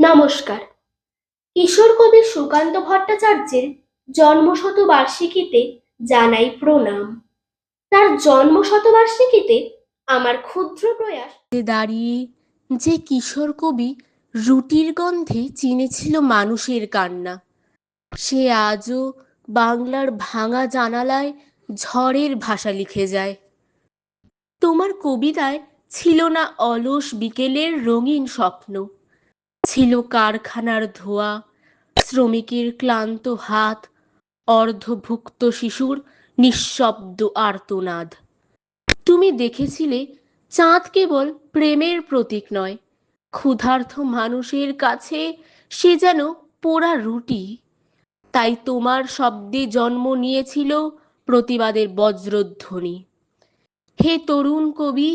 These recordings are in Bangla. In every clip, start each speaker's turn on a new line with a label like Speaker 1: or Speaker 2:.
Speaker 1: নমস্কার। কিশোর কবি সুকান্ত ভট্টাচার্যের জন্মশতবার্ষিকীতে জানাই প্রণাম। তার জন্মশতবার্ষিকীতে আমার ক্ষুদ্র প্রয়াস
Speaker 2: দাঁড়িয়ে যে কিশোর কবি রুটির গন্ধে চিনেছিল মানুষের কান্না, সে আজও বাংলার ভাঙা জানালায় ঝড়ের ভাষা লিখে যায়। তোমার কবিতায় ছিল না অলস বিকেলের রঙিন স্বপ্ন, ছিল কারখানার ধোঁয়া, শ্রমিকের ক্লান্ত হাত, অর্ধভুক্ত শিশুর নিঃশব্দ আর্তনাদ। তুমি দেখেছিলে চাঁদ কেবল প্রেমের প্রতীক নয়, ক্ষুধার্ত মানুষের কাছে সে যেন পোড়া রুটি। তাই তোমার শব্দে জন্ম নিয়েছিল প্রতিবাদের বজ্রধ্বনি। হে তরুণ কবি,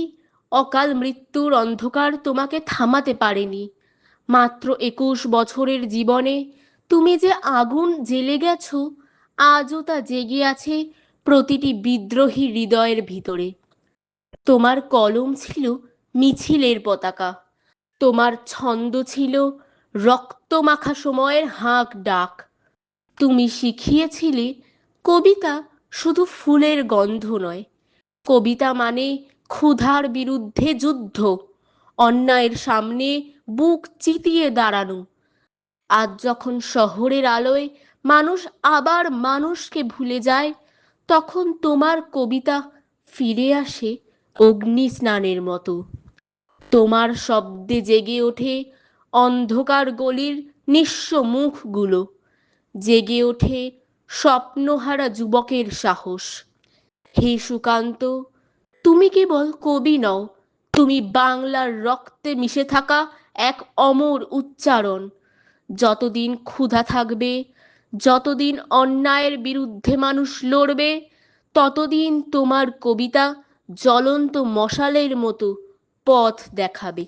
Speaker 2: অকাল মৃত্যুর অন্ধকার তোমাকে থামাতে পারেনি। মাত্র 21 বছরের জীবনে তুমি যে আগুন জ্বেলে গেছো, আজও তা জেগে আছে প্রতিটি বিদ্রোহী হৃদয়ের ভিতরে। তোমার কলম ছিল মিছিলের পতাকা, তোমার ছন্দ ছিল রক্তমাখা সময়ের হাঁক ডাক। তুমি শিখিয়েছিলে কবিতা শুধু ফুলের গন্ধ নয়, কবিতা মানে ক্ষুধার বিরুদ্ধে যুদ্ধ, অন্যায়ের সামনে বুক চিতিয়ে দাঁড়ানো। আজ যখন শহরের আলোয় মানুষ আবার মানুষকে ভুলে যায়, তখন তোমার কবিতা ফিরে আসে অগ্নি স্নানের মতো। তোমার শব্দে জেগে ওঠে অন্ধকার গলির নিঃস্ব মুখগুলো, জেগে ওঠে স্বপ্নহারা যুবকের সাহস। হে সুকান্ত, তুমি কেবল কবি নও, তুমি বাংলার রক্তে মিশে থাকা এক অমর উচ্চারণ। যতদিন ক্ষুধা থাকবে, যতদিন অন্যায়ের বিরুদ্ধে মানুষ লড়বে, ততদিন তোমার কবিতা জ্বলন্ত মশালের মতো পথ দেখাবে।